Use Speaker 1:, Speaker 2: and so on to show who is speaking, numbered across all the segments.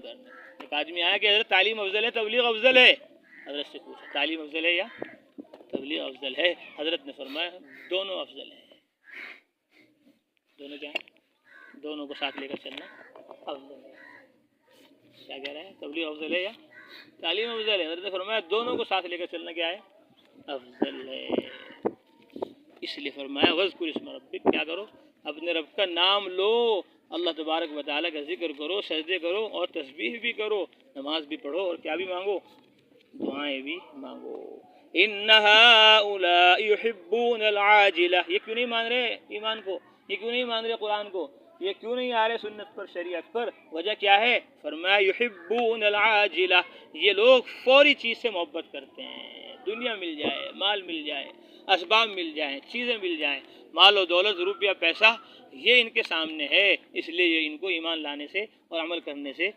Speaker 1: کرنے. ایک آدمی آیا کہ حضرت تعلیم افضل ہے تبلیغ افضل ہے؟ حضرت سے پوچھا تعلیم افضل ہے یا تبلیغ افضل ہے؟ حضرت نے فرمایا دونوں افضل ہے. دونوں کیا ہے؟ دونوں کو ساتھ لے کر چلنا افضل ہے. کیا کہہ رہے ہیں؟ تبلیغ افضل ہے یا تعلیم افضل ہے؟ حضرت نے فرمایا دونوں کو ساتھ لے کر چلنا کیا ہے؟ افضل ہے. اس لیے فرمایا وذکر اسم ربک، کیا کرو؟ اپنے رب کا نام لو، اللہ تبارک و تعالیٰ کا ذکر کرو، سجدے کرو اور تسبیح بھی کرو، نماز بھی پڑھو اور کیا بھی مانگو؟ دعائیں بھی مانگو. ان هؤلاء يحبون العاجلہ، یہ کیوں نہیں مان رہے ایمان کو؟ یہ کیوں نہیں مان رہے قرآن کو؟ یہ کیوں نہیں آ رہے سنت پر، شریعت پر؟ وجہ کیا ہے؟ فرمایا یحبون العاجلہ، یہ لوگ فوری چیز سے محبت کرتے ہیں. دنیا مل جائے، مال مل جائے، اسباب مل جائیں، چیزیں مل جائیں، مال و دولت، روپیہ پیسہ، یہ ان کے سامنے ہے. اس لیے یہ ان کو ایمان لانے سے اور عمل کرنے سے،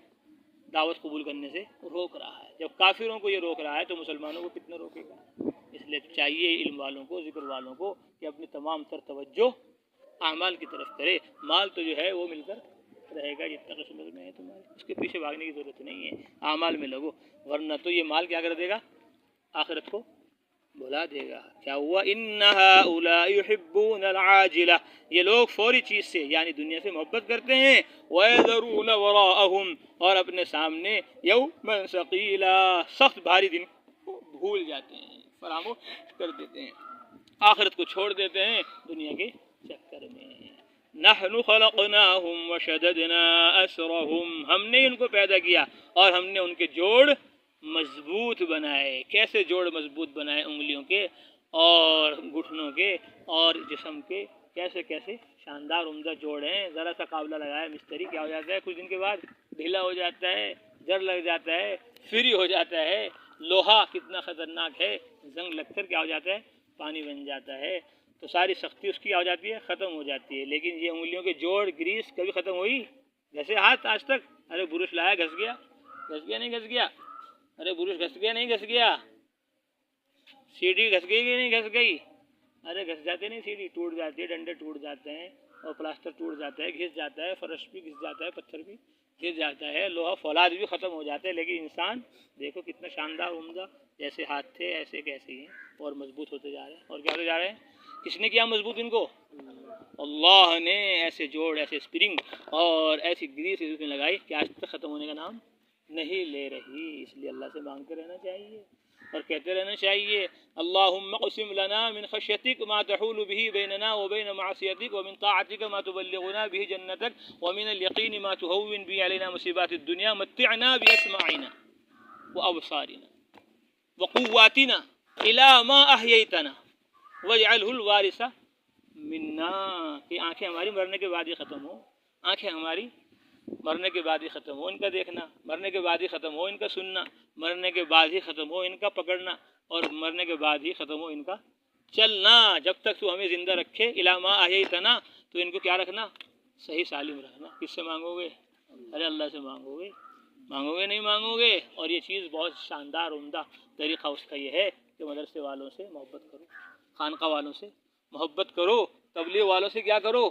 Speaker 1: دعوت قبول کرنے سے روک رہا ہے. جب کافروں کو یہ روک رہا ہے تو مسلمانوں کو کتنا روکے گا؟ اس لیے چاہیے علم والوں کو، ذکر والوں کو کہ اپنی تمام تر توجہ اعمال کی طرف کرے. مال تو جو ہے وہ مل کر رہے گا جتنا قسمت میں ہے تمہارے، اس کے پیچھے بھاگنے کی ضرورت نہیں ہے. اعمال میں لگو، ورنہ تو یہ مال کیا کر دے گا؟ آخرت کو بھلا دے گا. کیا ہوا؟ ان هؤلاء يحبون العاجلہ، یہ لوگ فوری چیز سے یعنی دنیا سے محبت کرتے ہیں. وَيَذَرُونَ وَرَاءَهُمْ، اور اپنے سامنے یوما ثقیلا، سخت بھاری دن کو بھول جاتے ہیں، فراموش کر دیتے ہیں، آخرت کو چھوڑ دیتے ہیں دنیا کے چکر میں. نحن خلقناہم وشددنا اسرہم، ہم نے ان کو پیدا کیا اور ہم نے ان کے جوڑ مضبوط بنائے. کیسے جوڑ مضبوط بنائے؟ انگلیوں کے اور گھٹنوں کے اور جسم کے، کیسے کیسے شاندار عمدہ جوڑ ہیں. ذرا سا قابلہ لگایا مستری، کیا ہو جاتا ہے؟ کچھ دن کے بعد ڈھیلا ہو جاتا ہے، جر لگ جاتا ہے، فری ہو جاتا ہے. لوہا کتنا خطرناک ہے، زنگ لگ کر کیا ہو جاتا ہے؟ پانی بن جاتا ہے. تو ساری سختی اس کی کیا ہو جاتی ہے؟ ختم ہو جاتی ہے. لیکن یہ انگلیوں کے جوڑ گریس کبھی ختم ہوئی؟ گھسے ہاتھ آج تک؟ ارے برش لایا، گھس گیا؟ گھس گیا نہیں گھس گیا؟ ارے برش گھس گیا نہیں گھس گیا؟ سیڑھی گھس گئی کہ نہیں گھس گئی؟ ارے گھس جاتے نہیں، سیڑھی ٹوٹ جاتی ہے، ڈنڈے ٹوٹ جاتے ہیں اور پلاسٹر ٹوٹ جاتا ہے، گھس جاتا ہے، فرش بھی گھس جاتا ہے، پتھر بھی گھس جاتا ہے، لوہا فولاد بھی ختم ہو جاتا ہے. لیکن انسان دیکھو کتنا شاندار عمدہ، جیسے ہاتھ تھے ایسے کیسے ہیں اور مضبوط ہوتے جا رہے ہیں. اور کیا ہوتے جا رہے ہیں؟ کس نے کیا مضبوط ان کو؟ اللہ نے. ایسے جوڑ، ایسے اسپرنگ اور ایسی گریس اس میں لگائی کہ آج تک ختم ہونے کا نام نہیں لے رہی. اس لیے اللہ سے مانگتے رہنا چاہیے اور کہتے رہنا چاہیے اللہم اقسم لنا من خشیتک ما تحول به بیننا وبین معصیتک ومن طاعتک ما تبلغنا به جنتک ومن الیقین ما تهون به علینا مصیبات الدنیا متعنا باسماعنا وابصارنا وقواتنا الی ما احییتنا واجعلہ الوارث منا. کہ آنکھیں ہماری مرنے کے بعد ہی ختم ہو، آنکھیں ہماری مرنے کے بعد ہی ختم ہو ان کا دیکھنا، مرنے کے بعد ہی ختم ہو ان کا سننا، مرنے کے بعد ہی ختم ہو ان کا پکڑنا اور مرنے کے بعد ہی ختم ہو ان کا چلنا. جب تک تو ہمیں زندہ رکھے الی ما احییتنا، تو ان کو کیا رکھنا؟ صحیح سالم رکھنا. کس سے مانگو گے؟ ارے اللہ سے مانگو گے. مانگو گے نہیں مانگو گے. اور یہ چیز بہت شاندار عمدہ طریقہ اس کا یہ ہے کہ مدرسے والوں سے محبت کرو، خانقاہ والوں سے محبت کرو، تبلیغ والوں سے کیا کرو؟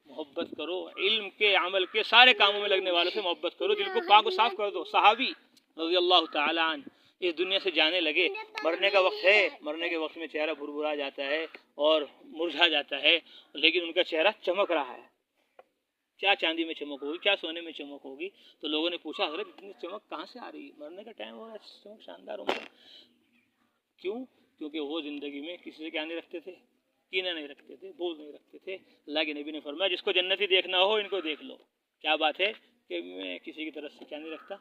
Speaker 1: محبت کرو. علم کے، عمل کے، سارے کاموں میں لگنے والوں سے محبت کرو. دل کو پاک و صاف کر دو. صحابی رضی اللہ تعالی عنہ اس دنیا سے جانے لگے، مرنے کا وقت ہے، مرنے کے وقت میں چہرہ بھربھرا جاتا ہے اور مرجھا جاتا ہے، لیکن ان کا چہرہ چمک رہا ہے. کیا چاندی میں چمک ہوگی، کیا سونے میں چمک ہوگی؟ تو لوگوں نے پوچھا حضرت اتنی چمک کہاں سے آ رہی ہے؟ مرنے کا ٹائم ہو رہا ہے، چمک شاندار عمر. کیوں؟ کیونکہ وہ زندگی میں کسی سے کیا نہیں رکھتے تھے؟ کینہ نہیں رکھتے تھے، بغض نہیں رکھتے تھے. اللہ کے نبی نے فرمایا جس کو جنتی دیکھنا ہو ان کو دیکھ لو. کیا بات ہے کہ میں کسی کی طرف سے کیا نہیں رکھتا؟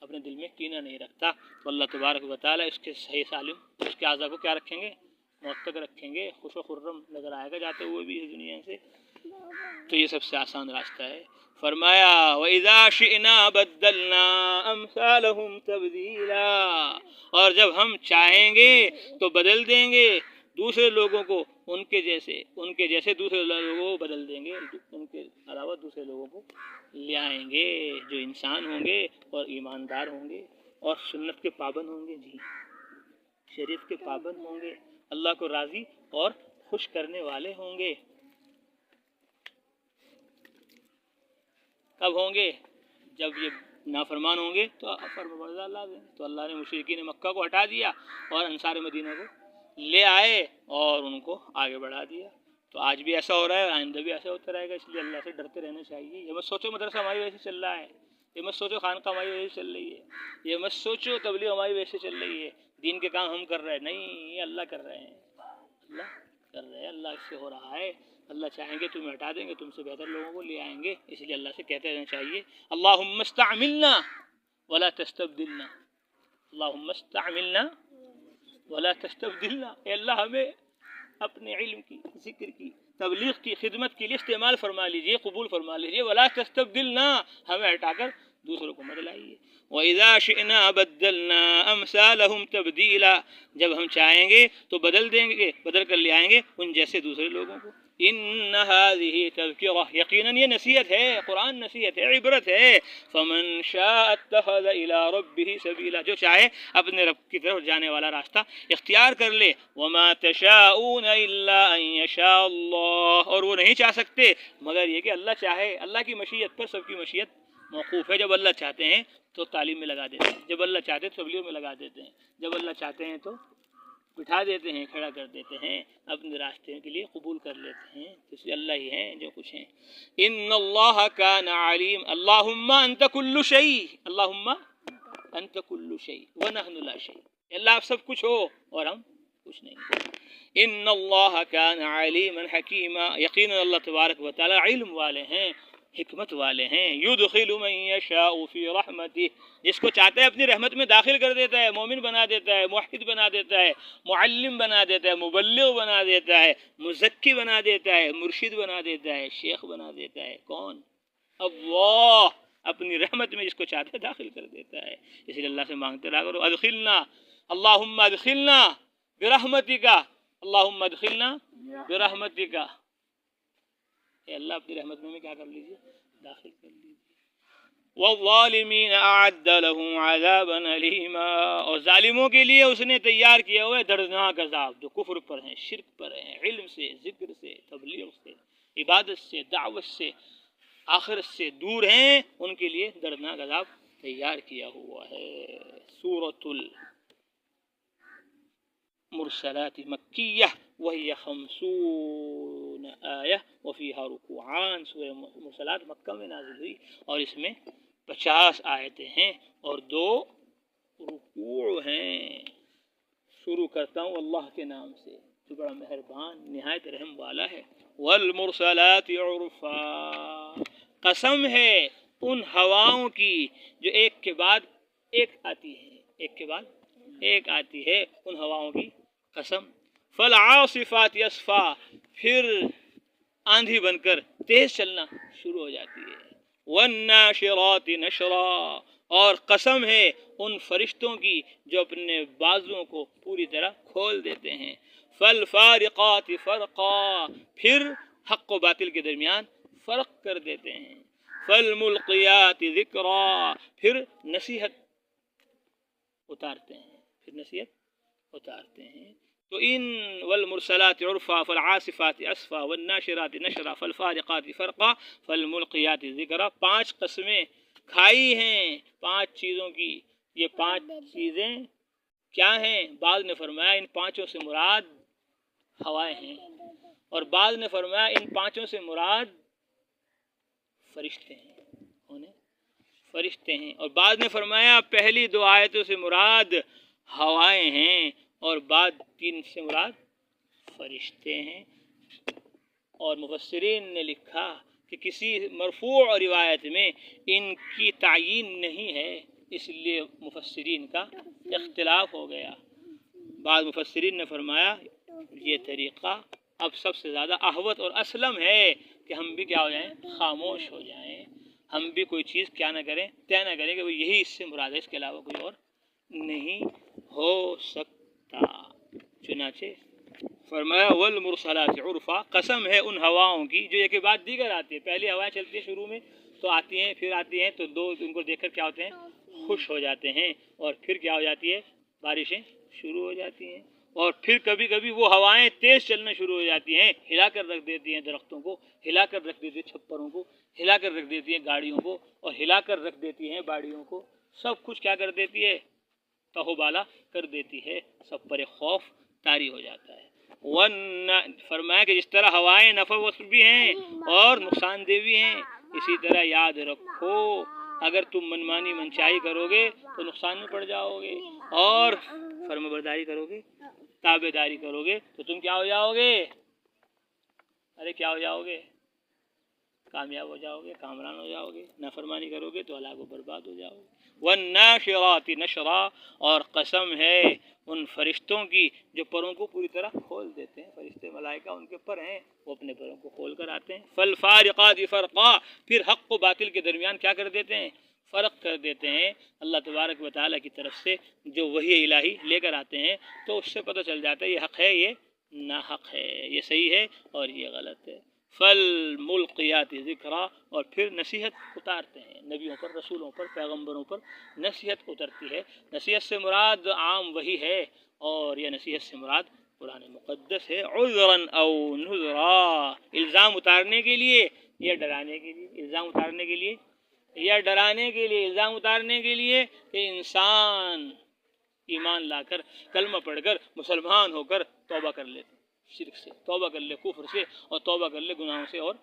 Speaker 1: اپنے دل میں کینہ نہیں رکھتا. تو اللہ تبارک و تعالیٰ اس کے صحیح سالم، اس کے اعضاء کو کیا رکھیں گے؟ موت تک رکھیں گے. خوش و خرم نظر آئے گا جاتے ہوئے بھی اس دنیا سے. تو یہ سب سے آسان راستہ ہے. فرمایا وَإِذَا شِئْنَا بَدَّلْنَا أَمْثَالَهُمْ تَبْدِيلًا، اور جب ہم چاہیں گے تو بدل دیں گے دوسرے لوگوں کو ان کے جیسے دوسرے لوگوں کو بدل دیں گے، ان کے علاوہ دوسرے لوگوں کو لے آئیں گے جو انسان ہوں گے اور ایماندار ہوں گے اور سنت کے پابند ہوں گے، جی شریعت کے پابند ہوں گے، اللہ کو راضی اور خوش کرنے والے ہوں گے. کب ہوں گے؟ جب یہ نافرمان ہوں گے تو فرمانبردار لا دیں. تو اللہ نے مشرکین مکہ کو ہٹا دیا اور انصار مدینہ کو لے آئے اور ان کو آگے بڑھا دیا. تو آج بھی ایسا ہو رہا ہے، آئندہ بھی ایسا ہوتا رہے گا. اس لیے اللہ سے ڈرتے رہنا چاہیے. یہ مت سوچو مدرسہ ہماری وجہ سے چل رہا ہے، یہ مت سوچو خانقاہ ہماری وجہ سے چل رہی ہے، یہ مت سوچو تبلیغ ہماری وجہ سے چل رہی ہے، دین کے کام ہم کر رہے ہیں. نہیں، یہ اللہ کر رہے ہیں، اللہ کر رہے ہیں، اللہ اس سے ہو رہا ہے. اللہ چاہیں گے تمہیں ہٹا دیں گے، تم سے بہتر لوگوں کو لے آئیں گے. اس لیے اللہ سے کہتے رہنا چاہیے اللہم استعملنا ولا تستبدلنا، اللہم استعملنا ولا تستبدلنا. اے اللہ ہمیں اپنے علم کی، ذکر کی، تبلیغ کی، خدمت کے لیے استعمال فرما لیجئے، قبول فرما لیجئے. ولا تستبدلنا، ہمیں ہٹا کر دوسروں کو مت لائیے. وَإِذَا شِئْنَا بَدَّلْنَا أَمْثَالَهُمْ تَبْدِيلًا، جب ہم چاہیں گے تو بدل دیں گے، بدل کر لے آئیں گے ان جیسے دوسرے لوگوں کو. ان هذه تذکرہ، یقیناً یہ نصیحت ہے، قرآن نصیحت ہے، عبرت ہے. فمن شاء اتخذ الى ربه سبیلا، جو چاہے اپنے رب کی طرف جانے والا راستہ اختیار کر لے. وما تشاءون الا ان یشاء اللہ، اور وہ نہیں چاہ سکتے مگر یہ کہ اللہ چاہے. اللہ کی مشیت پر سب کی مشیت موقوف ہے. جب اللہ چاہتے ہیں تو تعلیم میں لگا دیتے ہیں، جب اللہ چاہتے ہیں تو تبلیغ میں لگا دیتے ہیں، جب اللہ چاہتے ہیں تو بٹھا دیتے ہیں، کھڑا کر دیتے ہیں، اپنے راستے کے لیے قبول کر لیتے ہیں. تو اس لیے اللہ ہی ہیں جو کچھ ہیں. ان اللہ کان علیم، اللہم انت کل شیء، اللہم انت کل شیء ونحن لا شیء. اللہ آپ سب کچھ ہو اور ہم کچھ نہیں. ان اللہ کان علیما حکیما، یقینا اللہ تبارک و تعالی علم والے ہیں، حکمت والے ہیں. یدخل من یشاء فی رحمتہ، جس کو چاہتا ہے اپنی رحمت میں داخل کر دیتا ہے، مومن بنا دیتا ہے، موحد بنا دیتا ہے، معلم بنا دیتا ہے، مبلغ بنا دیتا ہے، مزکی بنا دیتا ہے، مرشد بنا دیتا ہے، شیخ بنا دیتا ہے. کون؟ اللہ اپنی رحمت میں جس کو چاہتا ہے داخل کر دیتا ہے. اس لیے اللہ سے مانگتے رہا کرو ادخلنا، اللہم ادخلنا برحمتک، اللہم ادخلنا برحمتک. اے اللہ اپنی رحمت میں کیا کر لیجیے، داخل کر لیجیے. والظالمین اعد لهم عذابا علیما، اور ظالموں کے لیے اس نے تیار کیا ہوا ہے دردناک عذاب. جو کفر پر ہیں، شرک پر ہیں، علم سے، ذکر سے، تبلیغ سے، عبادت سے، دعوت سے، آخرت سے دور ہیں، ان کے لیے دردناک عذاب تیار کیا ہوا ہے. سورۃ مرسلات مکیہ وہی 50 آیہ وفیہا رکوعان. سورہ مرسلات مکہ میں نازل ہوئی اور اس میں 50 آیتیں ہیں اور 2 رکوع ہیں. شروع کرتا ہوں اللہ کے نام سے جو بڑا مہربان نہایت رحم والا ہے. والمرسلات عرفا، قسم ہے ان ہواؤں کی جو ایک کے بعد ایک آتی ہے، ایک کے بعد ایک آتی ہے، ان ہواؤں کی قسم. فالعاصفات عصفا، پھر آندھی بن کر تیز چلنا شروع ہو جاتی ہے. والناشرات نشرا، اور قسم ہے ان فرشتوں کی جو اپنے بازوؤں کو پوری طرح کھول دیتے ہیں. فالفارقات فرقا، پھر حق و باطل کے درمیان فرق کر دیتے ہیں. فالملقیات ذکرا، پھر نصیحت اتارتے ہیں، پھر نصیحت اتارتے ہیں. تو ان والمرسلات عرفا فالعاصفات عصفا والناشرات نشرا فالفارقات فرقا فالملقیات ذکرا، 5 قسمیں کھائی ہیں 5 چیزوں کی. یہ 5 چیزیں کیا ہیں؟ بعض نے فرمایا ان 5 سے مراد ہوائیں ہیں، اور بعض نے فرمایا ان 5 سے مراد فرشتے ہیں. کون ہیں؟ فرشتے ہیں. اور بعض نے فرمایا پہلی 2 آیتوں سے مراد ہوائیں ہیں اور بعد 3 سے مراد فرشتے ہیں. اور مفسرین نے لکھا کہ کسی مرفوع روایت میں ان کی تعیین نہیں ہے، اس لیے مفسرین کا اختلاف ہو گیا. بعض مفسرین نے فرمایا یہ طریقہ اب سب سے زیادہ احوط اور اسلم ہے کہ ہم بھی کیا ہو جائیں، خاموش ہو جائیں، ہم بھی کوئی چیز کیا نہ کریں، طے نہ کریں کہ وہ یہی اس سے مراد ہے، اس کے علاوہ کوئی اور نہیں ہو سکتا. چنانچہ فرمایا والمرسلات عرفا، قسم ہے ان ہواؤں کی جو ایک کے بعد دیگر آتی ہے. پہلی ہوائیں چلتی ہیں شروع میں تو آتی ہیں، پھر آتی ہیں تو 2 ان کو دیکھ کر کیا ہوتے ہیں، خوش ہو جاتے ہیں، اور پھر کیا ہو جاتی ہے، بارشیں شروع ہو جاتی ہیں. اور پھر کبھی کبھی وہ ہوائیں تیز چلنا شروع ہو جاتی ہیں، ہلا کر رکھ دیتی ہیں درختوں کو، ہلا کر رکھ دیتی ہیں چھپروں کو، ہلا کر رکھ دیتی ہیں گاڑیوں کو، اور ہلا کر رکھ دیتی ہیں باڑیوں کو، سب کچھ کیا کر دیتی ہے؟ تہو بالا کر دیتی ہے، سب پر خوف طاری ہو جاتا ہے۔ فرمایا کہ جس طرح ہوائیں نفع وصف بھی ہیں اور نقصان دہ بھی ہیں، اسی طرح یاد رکھو اگر تم منمانی منچائی کرو گے تو نقصان میں پڑ جاؤ گے، اور فرما برداری کرو گے، تابع داری کرو گے تو تم کیا ہو جاؤ گے؟ ارے کیا ہو جاؤ گے؟ کامیاب ہو جاؤ گے، کامران ہو جاؤ گے۔ نافرمانی کرو گے تو ہلاک و برباد ہو جاؤ گے۔ والناشرات نشرا، اور قسم ہے ان فرشتوں کی جو پروں کو پوری طرح کھول دیتے ہیں۔ فرشتے ملائکہ ان کے پر ہیں، وہ اپنے پروں کو کھول کر آتے ہیں۔ فالفارقات فرقا، پھر حق و باطل کے درمیان کیا کر دیتے ہیں؟ فرق کر دیتے ہیں۔ اللہ تبارک و تعالیٰ کی طرف سے جو وحی الہی لے کر آتے ہیں تو اس سے پتہ چل جاتا ہے یہ حق ہے، یہ ناحق ہے، یہ صحیح ہے اور یہ غلط ہے۔ فالملقیات ذکرا، اور پھر نصیحت اتارتے ہیں نبیوں پر، رسولوں پر، پیغمبروں پر نصیحت اترتی ہے۔ نصیحت سے مراد عام وہی ہے، اور یہ نصیحت سے مراد قرآن مقدس ہے۔ عذرا او نذرا، الزام اتارنے کے لیے یا ڈرانے کے لیے؟ الزام اتارنے کے لیے یا ڈرانے کے لیے؟ الزام اتارنے کے لیے کہ انسان ایمان لا کر، کلمہ پڑھ کر، مسلمان ہو کر توبہ کر لے، شرک سے توبہ کر لے، کفر سے، اور توبہ کر لے گناہوں سے اور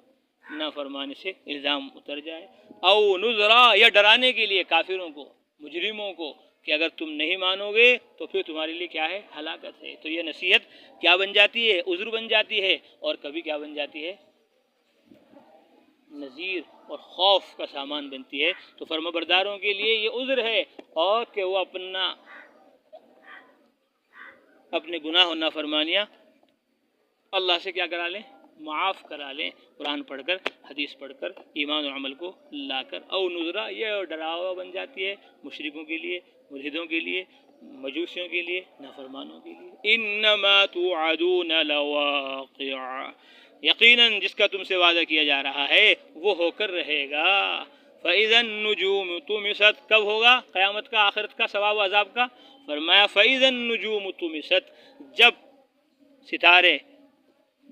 Speaker 1: نافرمانی سے، الزام اتر جائے۔ او نذرا، یا ڈرانے کے لیے کافروں کو، مجرموں کو، کہ اگر تم نہیں مانو گے تو پھر تمہارے لیے کیا ہے؟ ہلاکت ہے۔ تو یہ نصیحت کیا بن جاتی ہے؟ عذر بن جاتی ہے، اور کبھی کیا بن جاتی ہے؟ نذیر اور خوف کا سامان بنتی ہے۔ تو فرما برداروں کے لیے یہ عذر ہے، اور کہ وہ اپنے گناہ اور نافرمانیاں اللہ سے کیا کرا لیں؟ معاف کرا لیں، قرآن پڑھ کر، حدیث پڑھ کر، ایمان و عمل کو لا کر۔ او نذرا، یہ ڈراوا بن جاتی ہے مشرکوں کے لیے، ملحدوں کے لیے، مجوسیوں کے لیے، نافرمانوں کے لیے۔ انما توعدون لواقع، یقیناً جس کا تم سے وعدہ کیا جا رہا ہے وہ ہو کر رہے گا۔ فَإِذَا النُّجُومُ طُمِسَتْ، کب ہوگا؟ قیامت کا، آخرت کا، ثواب و عذاب کا۔ فرمایا فَإِذَا النُّجُومُ طُمِسَتْ، جب ستارے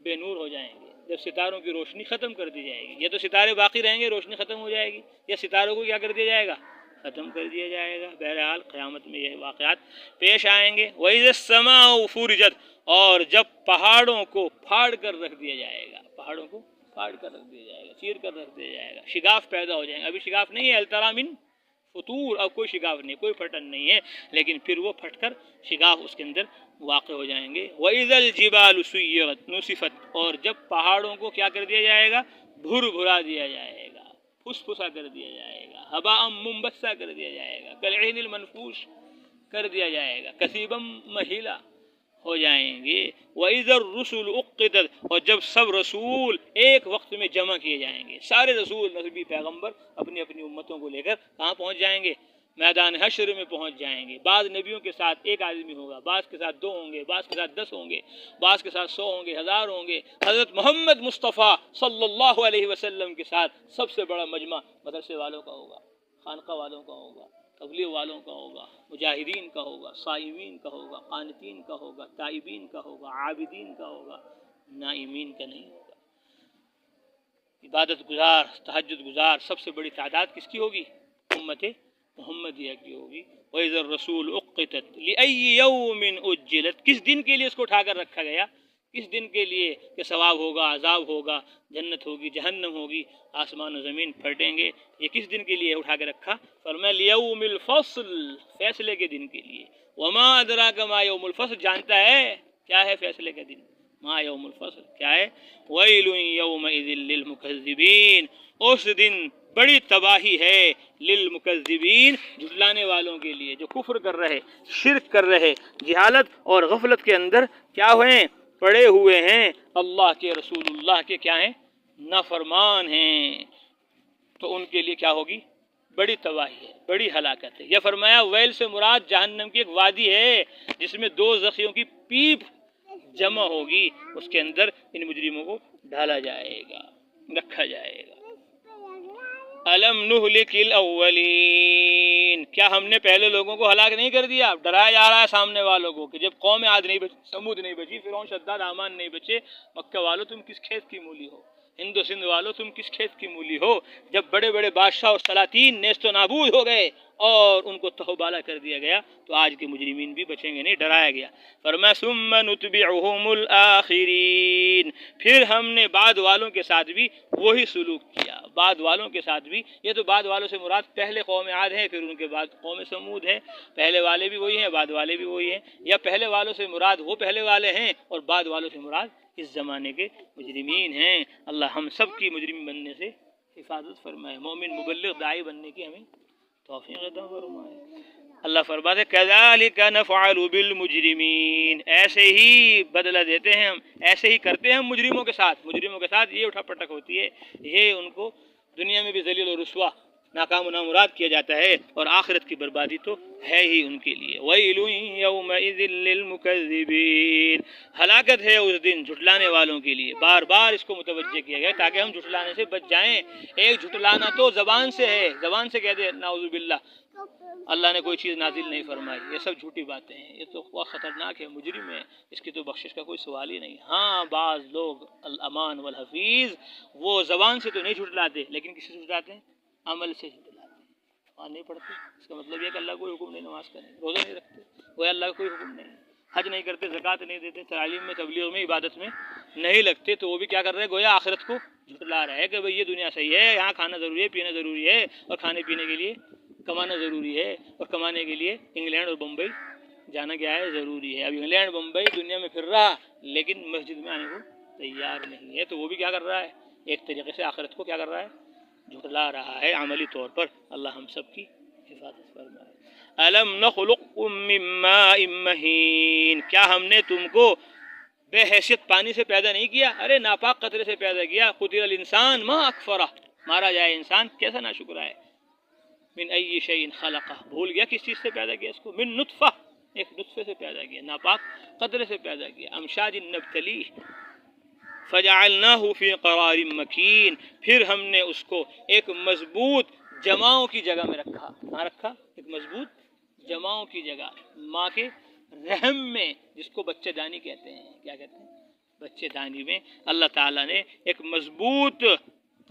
Speaker 1: بے نور ہو جائیں گے، جب ستاروں کی روشنی ختم کر دی جائے گی، یا تو ستارے باقی رہیں گے، روشنی ختم ہو جائے گی، یا ستاروں کو کیا کر دیا جائے گا؟ ختم کر دیا جائے گا۔ بہرحال قیامت میں یہ واقعات پیش آئیں گے۔ وَإِذَا السَّمَاءُ فُرِجَتْ، اور جب پہاڑوں کو پھاڑ کر رکھ دیا جائے گا، پہاڑوں کو پھاڑ کر رکھ دیا جائے گا، چیر کر رکھ دیا جائے گا، شگاف پیدا ہو جائیں گے۔ ابھی شگاف نہیں ہے، الترا من فطور، اب کوئی شگاف نہیں، کوئی پھٹن نہیں ہے، لیکن پھر وہ پھٹ کر شگاف اس کے اندر واقع ہو جائیں گے۔ وَإِذَا الْجِبَالُ سُيِّرَتْ نُصِفَتْ، اور جب پہاڑوں کو کیا کر دیا جائے گا؟ بھر بھرا دیا جائے گا، پھس پھسا کر دیا جائے گا، ہباء منبثا کر دیا جائے گا، کالعہن المنفوش کر دیا جائے گا، کثیبا مہیلا ہو جائیں گے۔ وَإِذَا الرُّسُلُ اُقِّتَتْ، اور جب سب رسول ایک وقت میں جمع کیے جائیں گے، سارے رسول نبی پیغمبر اپنی اپنی امتوں کو لے کر کہاں پہنچ جائیں گے؟ میدان حشر میں پہنچ جائیں گے۔ بعض نبیوں کے ساتھ ایک آدمی ہوگا، بعض کے ساتھ 2 ہوں گے، بعض کے ساتھ 10 ہوں گے، بعض کے ساتھ 100 ہوں گے، 1000 ہوں گے۔ حضرت محمد مصطفیٰ صلی اللہ علیہ وسلم کے ساتھ سب سے بڑا مجمع مدرسے والوں کا ہوگا، خانقاہ والوں کا ہوگا، تبلیغ والوں کا ہوگا، مجاہدین کا ہوگا، صائمین کا ہوگا، قانتین کا ہوگا، تائبین کا ہوگا، عابدین کا ہوگا، نائمین کا نہیں ہوگا۔ عبادت گزار، تہجد گزار سب سے بڑی تعداد کس کی ہوگی؟ امت محمدیہ کی ہوگی۔ وَإِذَا الرَّسُولُ اُقِّتَتْ لِأَيِّ يَوْمٍ أُجِّلَتْ، کس دن کے لیے اس کو اٹھا کر رکھا گیا؟ کس دن کے لیے کہ ثواب ہوگا، عذاب ہوگا، جنت ہوگی، جہنم ہوگی، آسمان و زمین پھٹیں گے، یہ کس دن کے لیے اٹھا کے رکھا؟ فرمایا لیوم الفصل، فیصلے کے دن کے لیے۔ وما ادراک ما یوم الفصل، جانتا ہے کیا ہے فیصلے کا دن؟ ما یوم الفصل کیا ہے؟ ویل یومئذ للمکذبین، اس دن بڑی تباہی ہے للمکذبین، جھٹلانے والوں کے لیے، جو کفر کر رہے، شرک کر رہے، جہالت اور غفلت کے اندر کیا ہوئے؟ پڑے ہوئے ہیں، اللہ کے رسول اللہ کے کیا ہیں؟ نافرمان ہیں، تو ان کے لیے کیا ہوگی؟ بڑی تباہی ہے، بڑی ہلاکت ہے۔ یہ فرمایا ویل سے مراد جہنم کی ایک وادی ہے جس میں 2 زخیوں کی پیپ جمع ہوگی، اس کے اندر ان مجرموں کو ڈالا جائے گا، رکھا جائے گا۔ الم نہلک الاولین، کیا ہم نے پہلے لوگوں کو ہلاک نہیں کر دیا؟ ڈرایا جا رہا ہے سامنے والوں کو کہ جب قوم عاد نہیں بچی، سمود نہیں بچی، فرعون شداد حامان نہیں بچے، مکہ والوں تم کس کھیت کی مولی ہو، ہند و سندھ والوں تم کس کھیت کی مولی ہو؟ جب بڑے بڑے بادشاہ اور سلاطین نیست و نابود ہو گئے اور ان کو تہوبالا کر دیا گیا تو آج کے مجرمین بھی بچیں گے نہیں، ڈرایا گیا۔ فرمایا ثم نتبعهم الآخرین، پھر ہم نے بعد والوں کے ساتھ بھی وہی سلوک کیا، بعد والوں کے ساتھ بھی۔ یہ تو بعد والوں سے مراد پہلے قوم عاد ہے، پھر ان کے بعد قوم سمود ہے، پہلے والے بھی وہی ہیں، بعد والے بھی وہی ہیں، یا پہلے والوں سے مراد وہ پہلے والے ہیں اور بعد والوں سے مراد اس زمانے کے مجرمین ہیں۔ اللہ ہم سب کی مجرم بننے سے حفاظت فرمائے، مومن مبلغ داعی بننے کی ہمیں توفیق عطا فرمائے۔ اللہ فرماتے کذالک نفعل بالمجرمین، ایسے ہی بدلہ دیتے ہیں ہم، ایسے ہی کرتے ہیں ہم مجرموں کے ساتھ۔ مجرموں کے ساتھ یہ اٹھا پٹک ہوتی ہے، یہ ان کو دنیا میں بھی ذلیل و رسوا، ناکام و نامراد کیا جاتا ہے، اور آخرت کی بربادی تو ہے ہی ان کے لیے۔ ویل یومئذ للمکذبین، ہلاکت ہے اس دن جھٹلانے والوں کے لیے۔ بار بار اس کو متوجہ کیا گیا تاکہ ہم جھٹلانے سے بچ جائیں۔ ایک جھٹلانا تو زبان سے ہے، زبان سے کہہ دے نعوذ باللہ اللہ نے کوئی چیز نازل نہیں فرمائی، یہ سب جھوٹی باتیں ہیں، یہ تو بہت خطرناک ہے، مجرم ہے، اس کی تو بخشش کا کوئی سوال ہی نہیں۔ ہاں بعض لوگ الامان والحفیظ وہ زبان سے تو نہیں جھٹلاتے، لیکن کسی سے جھٹلاتے ہیں؟ عمل سے جھٹلاتے ہیں۔ نماز نہیں پڑھتے، اس کا مطلب یہ کہ اللہ کوئی حکم نہیں نماز کرنے، روزہ نہیں رکھتے، وہ اللہ کا کوئی حکم نہیں، حج نہیں کرتے، زکوٰۃ نہیں دیتے، تعلیم میں، تبلیغ میں، عبادت میں نہیں لگتے، تو وہ بھی کیا کر رہے ہیں؟ گویا آخرت کو جھٹلا رہا ہے کہ بھئی یہ دنیا صحیح ہے، یہاں کھانا ضروری ہے، پینا ضروری ہے، اور کھانے پینے کے لیے کمانا ضروری ہے، اور کمانے کے لیے انگلینڈ اور بمبئی جانا کیا ہے؟ ضروری ہے۔ اب انگلینڈ بمبئی دنیا میں پھر رہا لیکن مسجد میں آنے کو تیار نہیں ہے، تو وہ بھی کیا کر رہا ہے؟ ایک طریقے سے آخرت کو کیا کر رہا ہے؟ جھٹلا رہا ہے عملی طور پر۔ اللہ ہم سب کی حفاظت فرمائے۔ الم نخلقکم من ماء مہین، کیا ہم نے تم کو بے حیثیت پانی سے پیدا نہیں کیا؟ ارے ناپاک قطرے سے پیدا کیا۔ قتل الانسان ما اکفرہ، مارا جائے انسان کیسا ناشکرا ہے۔ من ای شیء خلقہ، بھول گیا کس چیز سے پیدا کیا اس کو؟ من نطفہ، ایک نطفے سے پیدا کیا، ناپاک قطرے سے پیدا کیا۔ امشاج نبتلیہ فجعلناہ فی قرار مکین، پھر ہم نے اس کو ایک مضبوط جماؤں کی جگہ میں رکھا۔ کہاں رکھا؟ ایک مضبوط جماؤں کی جگہ، ماں کے رحم میں، جس کو بچہ دانی کہتے ہیں۔ کیا کہتے ہیں؟ بچے دانی میں اللہ تعالیٰ نے ایک مضبوط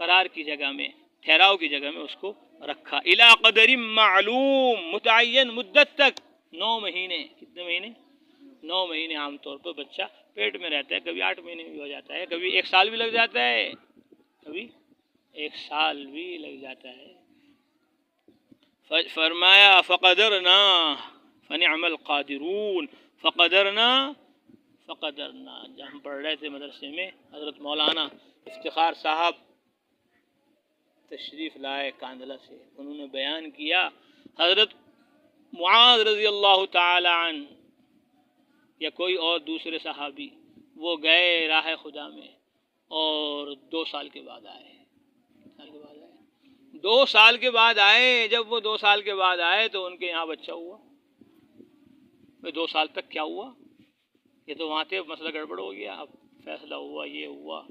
Speaker 1: قرار کی جگہ میں، ٹھہراؤ کی جگہ میں اس کو رکھا۔ الی قدر معلوم، متعین مدت تک، 9 مہینے۔ کتنے مہینے؟ 9 مہینے عام طور پر بچہ پیٹ میں رہتا ہے، کبھی 8 مہینے بھی ہو جاتا ہے، کبھی 1 سال بھی لگ جاتا ہے، کبھی 1 سال بھی لگ جاتا ہے۔ فرمایا فقدرنا فنعم القادرون، فقدرنا جب ہم پڑھ رہے تھے مدرسے میں، حضرت مولانا افتخار صاحب تشریف لائے کاندلہ سے، انہوں نے بیان کیا حضرت معاذ رضی اللہ تعالی عنہ یا کوئی اور دوسرے صحابی وہ گئے راہ خدا میں اور 2 سال کے بعد آئے۔ 2 سال کے بعد آئے، جب وہ 2 سال کے بعد آئے تو ان کے یہاں بچہ ہوا۔ 2 سال تک کیا ہوا؟ یہ تو وہاں تھے، مسئلہ گڑبڑ ہو گیا، اب فیصلہ ہوا، یہ ہوا،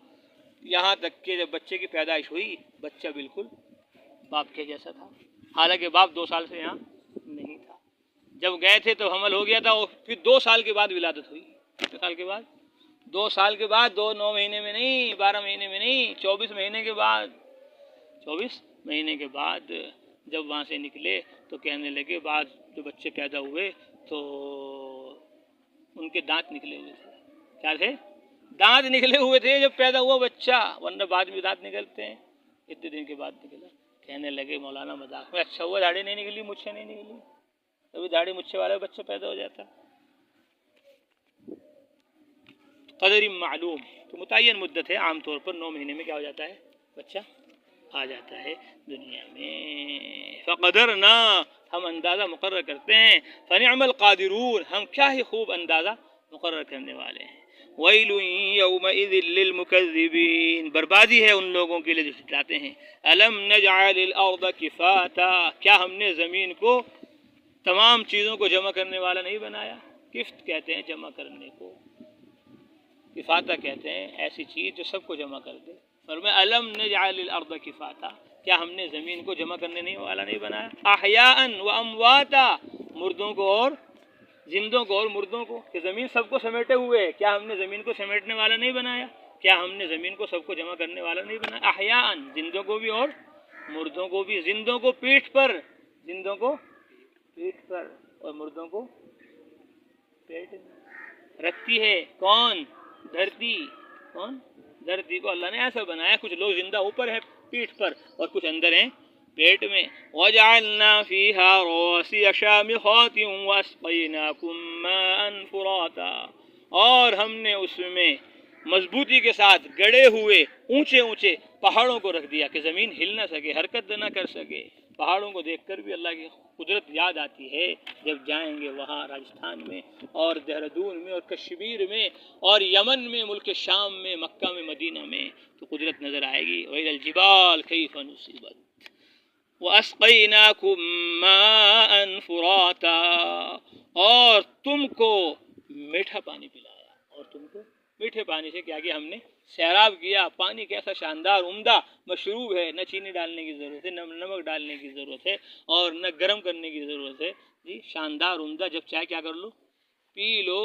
Speaker 1: یہاں تک کہ جب بچے کی پیدائش ہوئی بچہ بالکل باپ کے جیسا تھا، حالانکہ باپ 2 سال سے یہاں نہیں تھا۔ جب گئے تھے تو حمل ہو گیا تھا، اور پھر 2 سال کے بعد ولادت ہوئی۔ 2 سال کے بعد، 2 سال کے بعد، 9 مہینے میں نہیں، 12 مہینے میں نہیں، 24 مہینے کے بعد، 24 مہینے کے بعد جب وہاں سے نکلے تو کہنے لگے، بعد جو بچے پیدا ہوئے تو ان کے دانت نکلے ہوئے تھے۔ کیا تھے؟ دانت نکلے ہوئے تھے جب پیدا ہوا بچہ، ورنہ بعد میں دانت نکلتے ہیں، اتنے دن کے بعد نکلا۔ کہنے لگے مولانا مذاق میں، اچھا ہوا داڑھی نہیں نکلی، مچھیں نہیں نکلی، کبھی داڑھی مچھے والا بچہ پیدا ہو جاتا۔ قدر معلوم، تو متعین مدت ہے، عام طور پر 9 مہینے میں کیا ہو جاتا ہے؟ بچہ آ جاتا ہے دنیا میں۔ فقدرنا، ہم اندازہ مقرر کرتے ہیں، فنعم القادرون، ہم کیا ہی خوب اندازہ مقرر کرنے والے ہیں۔ ویل یومئذ للمکذبین، بربادی ہے ان لوگوں کے لیے جو جھٹلاتے ہیں۔ الم نجعل الارض کفاتا، کیا ہم نے زمین کو تمام چیزوں کو جمع کرنے والا نہیں بنایا؟ کفت کہتے ہیں جمع کرنے کو، کفاتا کہتے ہیں ایسی چیز جو سب کو جمع کر دے۔ فرمایا الم نجعل الارض کفاتا، کیا ہم نے زمین کو جمع کرنے نہیں والا نہیں بنایا؟ احیاء و امواتا، مردوں کو اور زندوں کو اور مردوں کو، کہ زمین سب کو سمیٹے ہوئے ہے، کیا ہم نے زمین کو سمیٹنے والا نہیں بنایا؟ کیا ہم نے زمین کو سب کو جمع کرنے والا نہیں بنایا؟ احیاء، زندوں کو بھی اور مردوں کو بھی، زندوں کو پیٹھ پر، زندوں کو پیٹھ پر اور مردوں کو پیٹ رکھتی ہے کون؟ دھرتی۔ کون؟ دھرتی کو اللہ نے ایسا بنایا، کچھ لوگ زندہ اوپر ہیں پیٹھ پر اور کچھ اندر ہیں پیٹ میں۔ وَجَعَلْنَا فِيهَا رَوَاسِيَ شَامِخَاتٍ وَأَسْقَيْنَاكُم مَّاءً فُرَاتًا، اور ہم نے اس میں مضبوطی کے ساتھ گڑے ہوئے اونچے اونچے پہاڑوں کو رکھ دیا کہ زمین ہل نہ سکے، حرکت نہ کر سکے۔ پہاڑوں کو دیکھ کر بھی اللہ کی قدرت یاد آتی ہے جب جائیں گے وہاں راجستھان میں اور دہرادون میں اور کشمیر میں اور یمن میں، ملک شام میں، مکہ میں، مدینہ میں، تو قدرت نظر آئے گی۔ وَإِلَى الْجِبَالِ كَيْفَ نُصِبَتْ وَأَسْقَيْنَاكُم مَّاءً فُرَاتًا، اور تم کو میٹھا پانی پلایا، اور تم کو میٹھے پانی سے کیا کیا ہم نے؟ سیراب کیا۔ پانی کیسا شاندار عمدہ مشروب ہے، نہ چینی ڈالنے کی ضرورت ہے، نہ نمک ڈالنے کی ضرورت ہے اور نہ گرم کرنے کی ضرورت ہے جی، شاندار عمدہ، جب چاہے کیا کر لو، پی لو،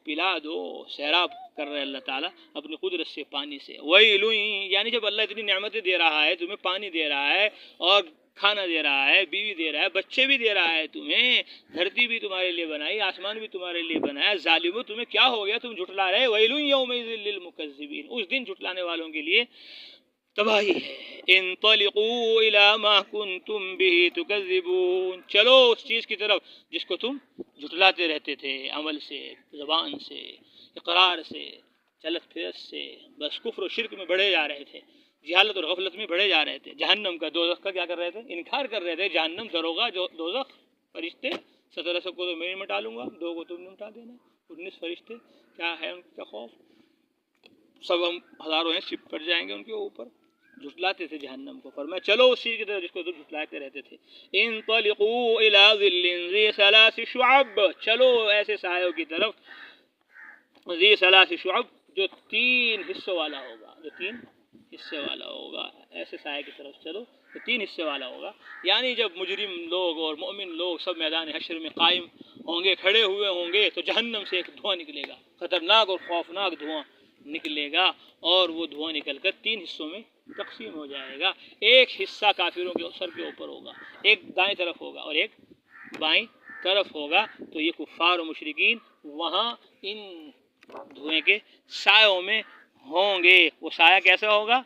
Speaker 1: پلا دو۔ سیراب کر رہے اللہ تعالیٰ اپنی قدرت سے پانی سے۔ وَيْلٌ، یعنی جب اللہ اتنی نعمتیں دے رہا ہے، تمہیں پانی دے رہا ہے اور کھانا دے رہا ہے، بیوی دے رہا ہے، بچے بھی دے رہا ہے تمہیں، دھرتی بھی تمہارے لیے بنائی، آسمان بھی تمہارے لیے بنایا، ظالمو تمہیں کیا ہو گیا، تم جھٹلا رہے؟ وَيْلٌ يَوْمَئِذٍ لِّلْمُكَذِّبِينَ، اس دن جھٹلانے والوں کے لیے تباہی ہے۔ انطلقوا الی ما کنتم بہ تکذبون، چلو اس چیز کی طرف جس کو تم جھٹلاتے رہتے تھے، عمل سے، زبان سے، اقرار سے، چلت پھرت سے، بس کفر و شرک میں بڑھے جا رہے تھے، جہالت اور غفلت میں بڑھے جا رہے تھے، جہنم کا، دوزخ کا کیا کر رہے تھے؟ انکار کر رہے تھے۔ جہنم، دروغہ، دوزخ، فرشتے، 1700 کو تو میں مٹا لوں گا، 2 کو تم نے مٹا دینا، 19 فرشتے، کیا ہے ان کا خوف؟ سب ہم ہزاروں ہیں، سپ پڑ جائیں گے ان کے اوپر۔ جھٹلاتے تھے جہنم کو، فرمایا چلو اسی کی طرف جس کو تم جھٹلاتے رہتے تھے۔ انطلقوا الی ظل ذی 3 شعب، چلو ایسے سایوں کی طرف، ذی 3 شعب، جو 3 حصوں والا ہوگا، جو 3 حصے والا ہوگا، ایسے سائے کی طرف چلو تو 3 حصے والا ہوگا۔ یعنی جب مجرم لوگ اور مؤمن لوگ سب میدان حشر میں قائم ہوں گے، کھڑے ہوئے ہوں گے، تو جہنم سے ایک دھواں نکلے گا، خطرناک اور خوفناک دھواں نکلے گا، اور وہ دھواں نکل کر 3 حصوں میں تقسیم ہو جائے گا۔ ایک حصہ کافروں کے سر کے اوپر ہوگا، ایک دائیں طرف ہوگا اور ایک بائیں طرف ہوگا، تو یہ کفار و مشرکین وہاں ان دھوئیں کے سایوں میں ہوں گے۔ وہ سایہ کیسا ہوگا؟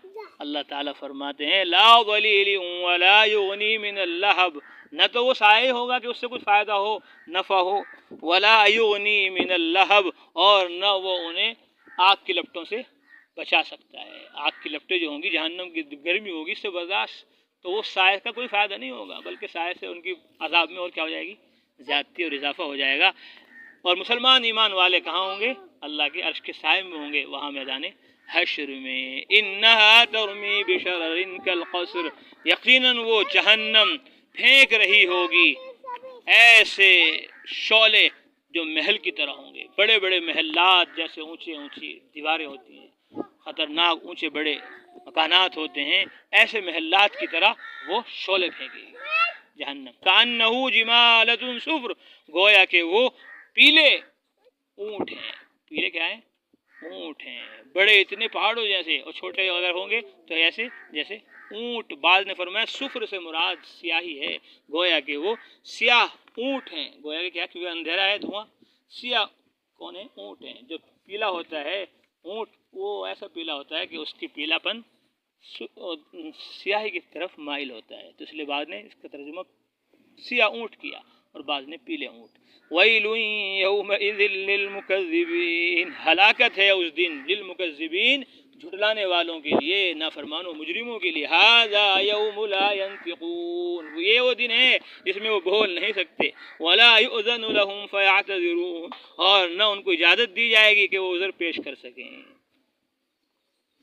Speaker 1: اللہ تعالیٰ فرماتے ہیں لا ظلیل ولا یغنی من اللہب، نہ تو وہ سایہ ہوگا کہ اس سے کچھ فائدہ ہو، نفع ہو، ولا یغنی من اللہب، اور نہ وہ انہیں آگ کی لپٹوں سے بچا سکتا ہے۔ آگ کی لپٹیں جو ہوں گی، جہنم کی گرمی ہوگی، اس سے برداشت، تو وہ سائے کا کوئی فائدہ نہیں ہوگا، بلکہ سائے سے ان کی عذاب میں اور کیا ہو جائے گی؟ زیادتی اور اضافہ ہو جائے گا۔ اور مسلمان ایمان والے کہاں ہوں گے؟ اللہ کے عرش کے سائے میں ہوں گے، وہاں میدان حشر میں۔ انہا ترمی بشرر کالقصر، یقیناً وہ جہنم پھینک رہی ہوگی ایسے شعلے جو محل کی طرح ہوں گے، بڑے بڑے محلات جیسے اونچی اونچی دیواریں ہوتی ہیں، خطرناک اونچے بڑے مکانات ہوتے ہیں، ایسے محلات کی طرح وہ شعلے پھینکے گی جہنم۔ کأنہ جمالۃ صفر، گویا کہ وہ پیلے اونٹ ہیں۔ پیلے کیا ہیں؟ اونٹ ہیں، بڑے اتنے پہاڑوں جیسے، اور چھوٹے اگر ہوں گے تو ایسے جیسے اونٹ۔ بعض نے فرمایا صفر سے مراد سیاہی ہے، گویا کہ وہ سیاہ اونٹ ہیں، گویا کہ کیا، کیونکہ اندھیرا ہے، دھواں، سیاہ کون ہے؟ اونٹ ہیں۔ جو پیلا ہوتا ہے اونٹ، وہ ایسا پیلا ہوتا ہے کہ اس کی پیلا پن سیاہی کی طرف مائل ہوتا ہے، تو اس لیے بعض نے اس کا ترجمہ سیاہ اونٹ کیا اور بعض نے پیلے اونٹ۔ وَيْلٌ يَوْمَئِذٍ لِّلْمُكَذِّبِينَ، ہلاکت ہے اس دن، للمکذبین، جھٹلانے والوں کے لیے، نافرمانوں مجرموں کے لیے۔ هَذَا يَوْمُ لَا يَنطِقُونَ، یہ وہ دن ہے جس میں وہ بول نہیں سکتے۔ وَلَا يُؤْذَنُ لَهُمْ فَيَعْتَذِرُونَ، اور نہ ان کو اجازت دی جائے گی کہ وہ عذر پیش کر سکیں۔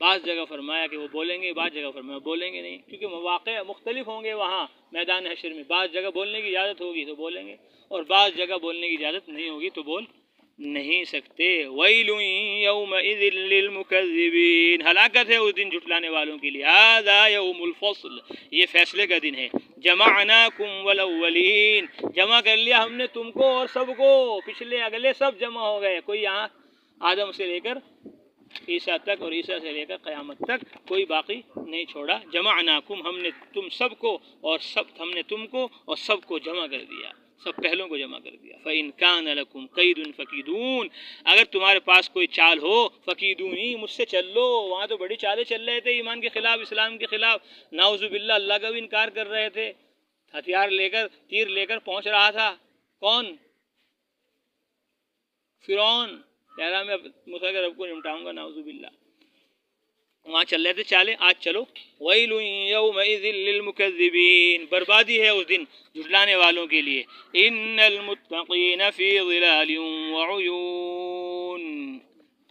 Speaker 1: بعض جگہ فرمایا کہ وہ بولیں گے، بعض جگہ فرمایا بولیں گے نہیں، کیونکہ مواقع مختلف ہوں گے وہاں میدان حشر میں۔ بعض جگہ بولنے کی اجازت ہوگی تو بولیں گے، اور بعض جگہ بولنے کی اجازت نہیں ہوگی تو بول نہیں سکتے. ویل یومئذ للمکذبین، ہلاکت ہے اس دن جھٹلانے والوں کے لیے. ھذا یوم الفصل، یہ فیصلے کا دن ہے. جمعناکم والاولین، جمع کر لیا ہم نے تم کو اور سب کو، پچھلے اگلے سب جمع ہو گئے. کوئی یہاں آدم سے لے کر عیسیٰ تک اور عیسیٰ سے لے کر قیامت تک کوئی باقی نہیں چھوڑا. جمعناکم، ہم نے تم سب کو اور ہم نے تم کو اور سب کو جمع کر دیا، سب پہلوں کو جمع کر دیا. فَإِن كَانَ لَكُمْ قَيْدٌ فَكِيدُونِ، اگر تمہارے پاس کوئی چال ہو، فَكِيدُونِ، مجھ سے چل لو. وہاں تو بڑی چالیں چل رہے تھے ایمان کے خلاف، اسلام کے خلاف، نعوذ باللہ اللہ کا بھی انکار کر رہے تھے. ہتھیار لے کر، تیر لے کر پہنچ رہا تھا کون؟ فرعون. کہہ رہا میں موسیٰ کے رب کو نمٹاؤں گا، نعوذ باللہ. وہاں چل رہے تھے چالیں، آج چلو. ویل یومئذ للمکذبین، بربادی ہے اس دن جھٹلانے والوں کے لیے. ان المتقین فی ظلال وعیون،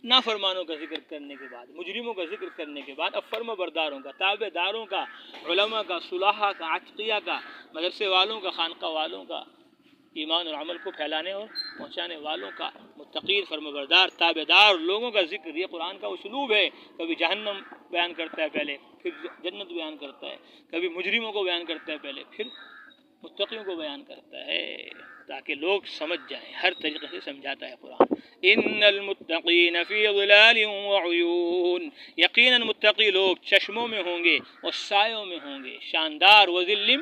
Speaker 1: نافرمانوں کا ذکر کرنے کے بعد، مجرموں کا ذکر کرنے کے بعد، اب فرما برداروں کا، تابع داروں کا، علماء کا، صلحاء کا، عتقیہ کا، مدرسے والوں کا، خانقاہ والوں کا، ایمان اور عمل کو پھیلانے اور پہنچانے والوں کا، متقین، فرمانبردار، تابع دار لوگوں کا ذکر. یہ قرآن کا اسلوب ہے. کبھی جہنم بیان کرتا ہے پہلے، پھر جنت بیان کرتا ہے. کبھی مجرموں کو بیان کرتا ہے پہلے، پھر متقیوں کو بیان کرتا ہے، تاکہ لوگ سمجھ جائیں. ہر طریقے سے سمجھاتا ہے قرآن. ان المتقین فی ظلال وعیون، یقیناً متقی لوگ چشموں میں ہوں گے اور سایوں میں ہوں گے. شاندار. وظل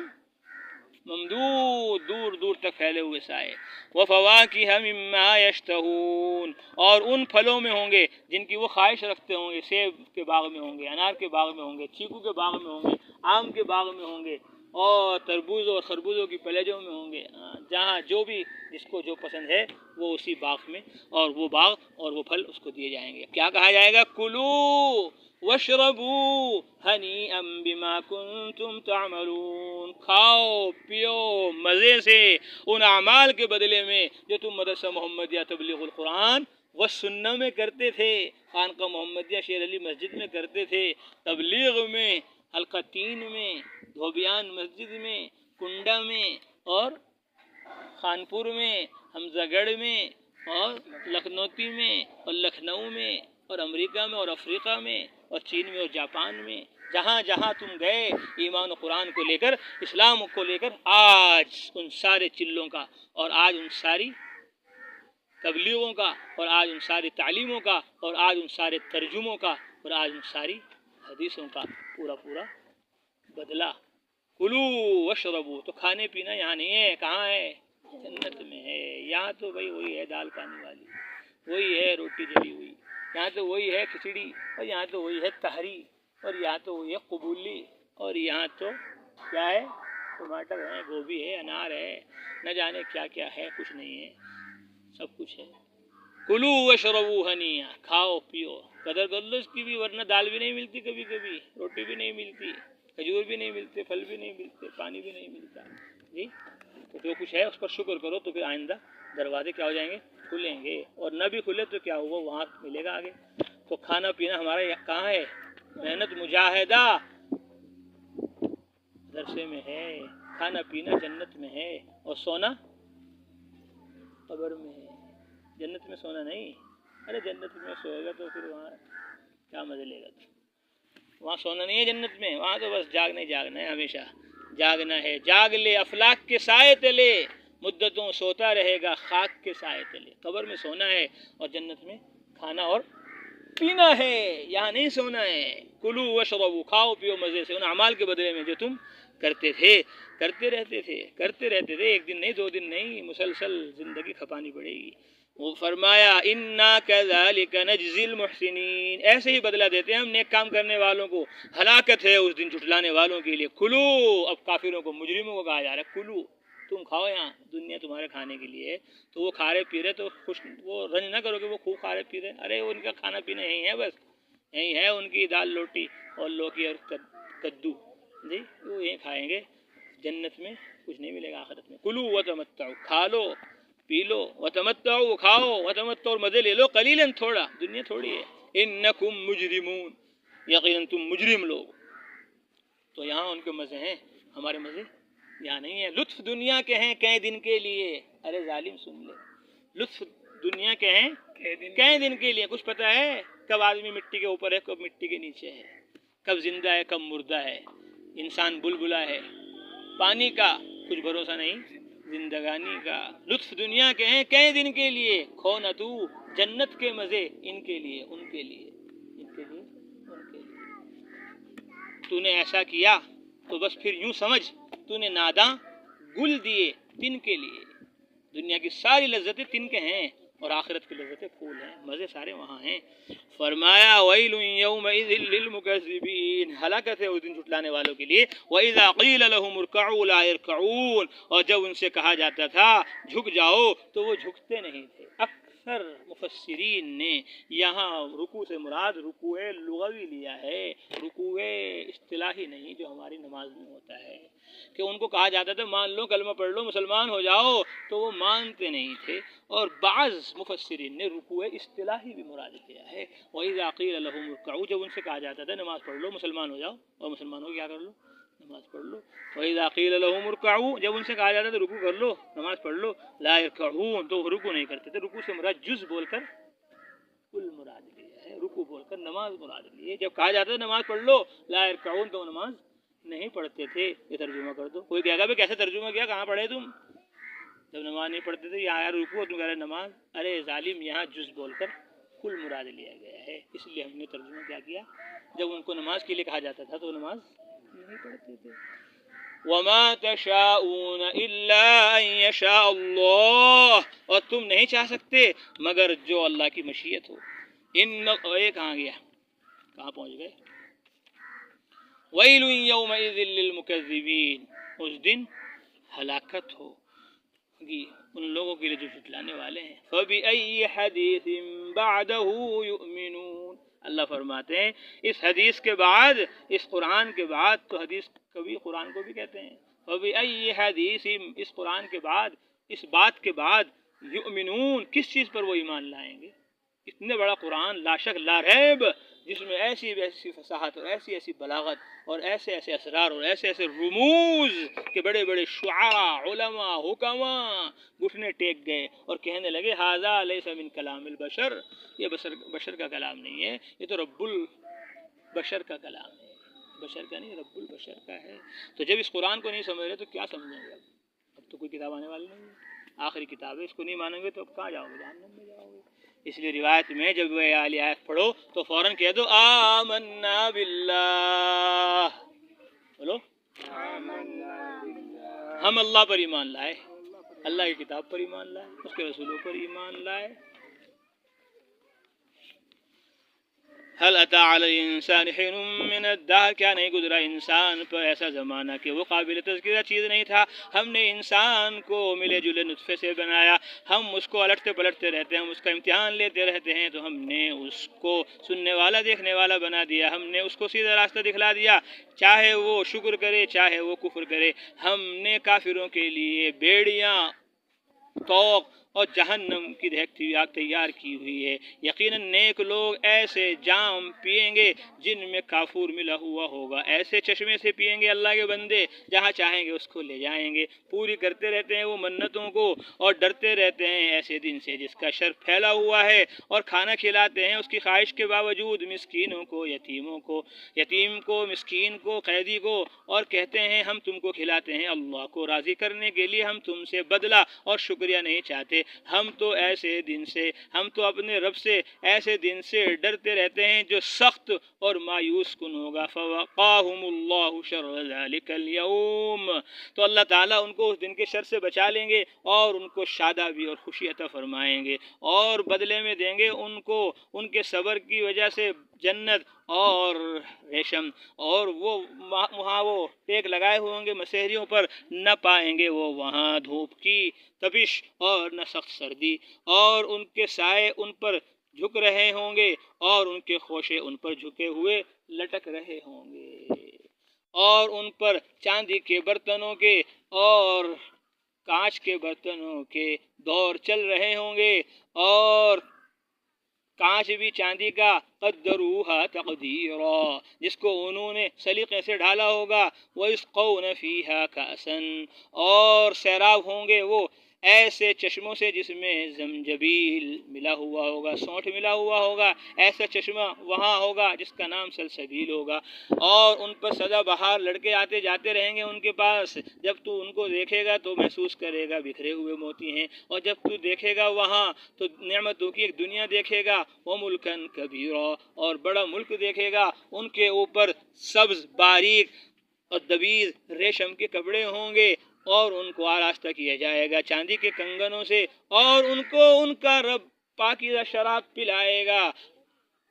Speaker 1: ممدود، دور دور تک پھیلے ہوئے سائے. وفواکہ مما یشتہون، اور ان پھلوں میں ہوں گے جن کی وہ خواہش رکھتے ہوں گے. سیب کے باغ میں ہوں گے، انار کے باغ میں ہوں گے، چیکو کے باغ میں ہوں گے، آم کے باغ میں ہوں گے، اور تربوزوں اور خربوزوں کی پلیجوں میں ہوں گے. جہاں جو بھی جس کو جو پسند ہے وہ اسی باغ میں، اور وہ باغ اور وہ پھل اس کو دیے جائیں گے. کیا کہا جائے گا؟ کلو واشربوا ہنیئا بما کنتم تعملون، کھاؤ پیو مزے سے ان اعمال کے بدلے میں جو تم مدرسہ محمدیہ تبلیغ القرآن و سنہ میں کرتے تھے، خانقاہ محمدیہ شیر علی مسجد میں کرتے تھے، تبلیغ میں، حلقہ 3 میں، دھوبیان مسجد میں، کنڈا میں، اور خانپور میں، حمزہ گڑھ میں، اور لکھنوتی میں، اور لکھنؤ میں، اور امریکہ میں، اور افریقہ میں، اور چین میں، اور جاپان میں. جہاں جہاں تم گئے ایمان و قرآن کو لے کر، اسلام کو لے کر، آج ان سارے چلوں کا، اور آج ان ساری تبلیغوں کا، اور آج ان ساری تعلیموں کا، اور آج ان سارے ترجموں کا، اور آج ان ساری حدیثوں کا پورا بدلہ. کلو واشربو، تو کھانے پینا یہاں نہیں ہے. کہاں ہے؟ جنت میں ہے. یہاں تو بھائی وہی ہے دال پانی والی، وہی ہے روٹی جلی ہوئی، یہاں تو وہی ہے کھچڑی، اور یہاں تو وہی ہے تہری، اور یہاں تو وہی ہے قبولی، اور یہاں تو کیا ہے؟ ٹماٹر ہے، گوبھی ہے، انار ہے، نہ جانے کیا کیا ہے. کچھ نہیں ہے، سب کچھ ہے. کلو واشربوا ہنیئا، کھاؤ پیو. قدر کر لو اس کی بھی، ورنہ دال بھی نہیں ملتی، کبھی کبھی روٹی بھی نہیں ملتی، کھجور بھی نہیں ملتے، پھل بھی نہیں ملتے، پانی بھی نہیں ملتا. جی تو جو کچھ ہے اس پر شکر کرو، تو پھر آئندہ دروازے کیا ہو جائیں گے؟ کھلیں گے. اور نہ بھی کھلے تو کیا ہوا؟ وہاں ملے گا آگے. تو کھانا پینا ہمارا کہاں ہے؟ محنت مجاہدہ درسے میں ہے، کھانا پینا جنت میں ہے، اور سونا قبر میں ہے. جنت میں سونا نہیں. ارے جنت میں سوئے گا تو پھر وہاں کیا مزے لے گا؟ وہاں سونا نہیں ہے جنت میں، وہاں تو بس جاگنا ہے، ہمیشہ جاگنا ہے. جاگ لے افلاک کے سائے تلے، مدتوں سوتا رہے گا خاک کے سائے تلے. قبر میں سونا ہے، اور جنت میں کھانا اور پینا ہے، یہاں نہیں سونا ہے. کلو واشربوا، کھاؤ پیو مزے سے ان اعمال کے بدلے میں جو تم کرتے رہتے تھے. ایک دن نہیں، 2 دن نہیں، مسلسل زندگی کھپانی پڑے گی. وہ فرمایا انا کذالک نجزی المحسنین، ایسے ہی بدلہ دیتے ہیں ہم نیک کام کرنے والوں کو. ہلاکت ہے اس دن جھٹلانے والوں کے لیے. کلو، اب کافروں کو، مجرموں کو کہا جا رہا ہے کلو، تم کھاؤ، یہاں دنیا تمہارے کھانے کے لیے ہے. تو وہ کھا رہے پی رہے تو وہ رنج نہ کرو کہ وہ خوب کھا رہے پی رہے. ارے ان کا کھانا پینا یہی ہے، بس یہی ہے ان کی دال روٹی اور لوکی اور کدو. جی وہ یہی کھائیں گے. جنت میں کچھ نہیں ملے گا آخرت میں. کلو وتمتعوا، کھا لو پی لو، وتمتعوا، کھاؤ، وتمتعوا، مزے لے لو، قلیلاً، تھوڑا، دنیا تھوڑی ہے. انکم مجرمون، یقیناً تم مجرم لوگ. تو یہاں ان کے مزے ہیں، ہمارے مزے یہاں نہیں ہے. لطف دنیا کے ہیں کئی دن کے لیے. ارے ظالم سن لے، لطف دنیا کے ہیں کئے دن کے لیے. کچھ پتہ ہے کب آدمی مٹی کے اوپر ہے, کب مٹی کے نیچے ہے, کب زندہ ہے, کب مردہ ہے. انسان بلبلا ہے, پانی کا کچھ بھروسہ نہیں, زندگانی کا. لطف دنیا کے ہیں کئے دن کے لیے, کھو نہ تو جنت کے مزے ان کے لیے, ان کے لیے, ان کے لیے, ان کے لیے. تو نے ایسا کیا تو بس پھر یوں سمجھ تو نے ناداں گل دیے تن کے لیے. دنیا کی ساری لذتیں تن کے ہیں اور آخرت کی لذتیں پھول ہیں, مزے سارے وہاں ہیں. فرمایا ویل یومئذ للمکذبین, ہلاکت ہے اس دن جھٹلانے والوں کے لیے. وَإِذَا قِيلَ لَهُمُ ارْكَعُوا لَا يَرْكَعُونَ, اور جب ان سے کہا جاتا تھا جھک جاؤ تو وہ جھکتے نہیں تھے. اکثر مفسرین نے یہاں رکوع سے مراد رکوع لغوی لیا ہے, رکوع اصطلاحی نہیں جو ہماری نماز میں ہوتا ہے, کہ ان کو کہا جاتا تھا مان لو کلمہ پڑھ لو مسلمان ہو جاؤ, تو وہ مانتے نہیں تھے. اور بعض مفسرین نے رکوع اصطلاحی بھی مراد کیا ہے. وَإِذَا قِيلَ لَهُمُ ارْكَعُوا, جب ان سے کہا جاتا تھا نماز پڑھ لو مسلمان ہو جاؤ, اور مسلمان ہو کیا کر لو, نماز پڑھ لو. وَإِذَا قِيلَ لَهُمُ ارْكَعُوا, جب ان سے کہا جاتا تھا رکوع کر لو نماز پڑھ لو, لَا يَرْكَعُونَ, تو وہ رکوع نہیں کرتے تھے. رکوع سے مراد جز بول کر کل مراد لیا ہے, رکوع بول کر نماز مراد لی ہے. جب کہا جاتا تھا نماز پڑھ لو لا يرکعون, تو نماز نہیں پڑھتے تھے. یہ ترجمہ کر دو. کوئی کہے گا کیسے ترجمہ کیا, کہاں پڑھے تم, جب نماز نہیں پڑھتے تھے. یہاں رکوع تم کہہ رہے نماز, ارے ظالم یہاں جز بول کر کل مراد لیا گیا ہے, اس لیے ہم نے ترجمہ کیا کیا, جب ان کو نماز کے لیے کہا جاتا تھا تو نماز نہیں پڑھتے تھے. وَمَا تَشَاءُونَ إِلَّا أَن يَشَاءَ اللَّهُ, اور تم نہیں چاہ سکتے مگر جو اللہ کی مشیت ہو. یہ کہاں گیا, کہاں پہنچ گئے. وَيْلٌ يَوْمَئِذٍ لِّلْمُكَذِّبِينَ, اس دن ہلاکت ہوگی ان لوگوں کے لیے جو جھٹلانے والے ہیں. فَبِأَيِّ حَدِيثٍ بَعْدَهُ يُؤْمِنُونَ, اللہ فرماتے ہیں اس حدیث کے بعد, اس قرآن کے بعد, تو حدیث کبھی قرآن کو بھی کہتے ہیں. فَبِأَيِّ حَدِيثٍ, اس قرآن کے بعد, اس بات کے بعد, یؤمنون, کس چیز پر وہ ایمان لائیں گے. اتنے بڑا قرآن لا شک لا ریب, جس میں ایسی ایسی فصاحت اور ایسی ایسی بلاغت اور ایسے ایسے اسرار اور ایسے ایسے رموز کہ بڑے بڑے شعراء, علماء, حکماء گھٹنے ٹیک گئے اور کہنے لگے ھذا لیس من کلام البشر, یہ بشر کا کلام نہیں ہے, یہ تو رب البشر کا کلام ہے, بشر کا نہیں رب البشر کا ہے. تو جب اس قرآن کو نہیں سمجھ رہے تو کیا سمجھیں گے. اب تو کوئی کتاب آنے والی نہیں ہے, آخری کتاب ہے, اس کو نہیں مانیں گے تو اب کہاں جاؤ گے, جہنم میں جاؤ گے. اس لیے روایت میں جب وہ والی آیت پڑھو تو فوراً کہہ دو آمنا باللہ, بولو ہم اللہ پر ایمان لائے, اللہ کی کتاب پر ایمان لائے, اس کے رسولوں پر ایمان لائے. هل اتى على الانسان حين من الدهر, کیا نہیں گزرا انسان پر ایسا زمانہ کہ وہ قابل تذکرہ چیز نہیں تھا. ہم نے انسان کو ملے جلے نطفے سے بنایا, ہم اس کو الٹتے پلٹتے رہتے ہیں, ہم اس کا امتحان لیتے رہتے ہیں, تو ہم نے اس کو سننے والا دیکھنے والا بنا دیا, ہم نے اس کو سیدھا راستہ دکھلا دیا, چاہے وہ شکر کرے چاہے وہ کفر کرے. ہم نے کافروں کے لیے بیڑیاں, طوق اور جہنم کی دہکتی ہوئی آگ تیار کی ہوئی ہے. یقیناً نیک لوگ ایسے جام پئیں گے جن میں کافور ملا ہوا ہوگا, ایسے چشمے سے پئیں گے اللہ کے بندے جہاں چاہیں گے اس کو لے جائیں گے. پوری کرتے رہتے ہیں وہ منتوں کو اور ڈرتے رہتے ہیں ایسے دن سے جس کا شر پھیلا ہوا ہے, اور کھانا کھلاتے ہیں اس کی خواہش کے باوجود مسکینوں کو, یتیموں کو, یتیم کو, مسکین کو, قیدی کو, اور کہتے ہیں ہم تم کو کھلاتے ہیں اللہ کو راضی کرنے کے لیے, ہم تم سے بدلہ اور شکریہ نہیں چاہتے. ہم تو ایسے دن سے, ہم تو اپنے رب سے ایسے دن سے ڈرتے رہتے ہیں جو سخت اور مایوس کن ہوگا. فوقاہم اللہ شر ذلک اليوم, تو اللہ تعالیٰ ان کو اس دن کے شر سے بچا لیں گے اور ان کو شادابی اور خوشی عطا فرمائیں گے, اور بدلے میں دیں گے ان کو ان کے صبر کی وجہ سے جنت اور ریشم, اور وہ وہاں وہ ٹیک لگائے ہوئے ہوں گے مسحریوں پر, نہ پائیں گے وہ وہاں دھوپ کی تپش اور نہ سخت سردی, اور ان کے سائے ان پر جھک رہے ہوں گے اور ان کے خوشے ان پر جھکے ہوئے لٹک رہے ہوں گے, اور ان پر چاندی کے برتنوں کے اور کانچ کے برتنوں کے دور چل رہے ہوں گے, اور کانچ بھی چاندی کا قدروہا تقدیرا, جس کو انہوں نے سلیقے سے ڈھالا ہوگا. وَيُسْقَوْنَ فِيهَا كَأْسًا, اور سیراب ہوں گے وہ ایسے چشموں سے جس میں زنجبیل ملا ہوا ہوگا، سونٹھ ملا ہوا ہوگا، ایسا چشمہ وہاں ہوگا جس کا نام سلسبیل ہوگا، اور ان پر سدا بہار لڑکے آتے جاتے رہیں گے ان کے پاس۔ جب تو ان کو دیکھے گا تو محسوس کرے گا بکھرے ہوئے موتی ہیں، اور جب تو دیکھے گا وہاں تو نعمتوں کی ایک دنیا دیکھے گا، وہ ملکن کبیرا، اور بڑا ملک دیکھے گا، ان کے اوپر سبز باریک اور دبیز ریشم کے کپڑے ہوں گے، اور ان کو آراستہ کیا جائے گا چاندی کے کنگنوں سے، اور ان کو ان کا رب پاکیزہ شراب پلائے گا۔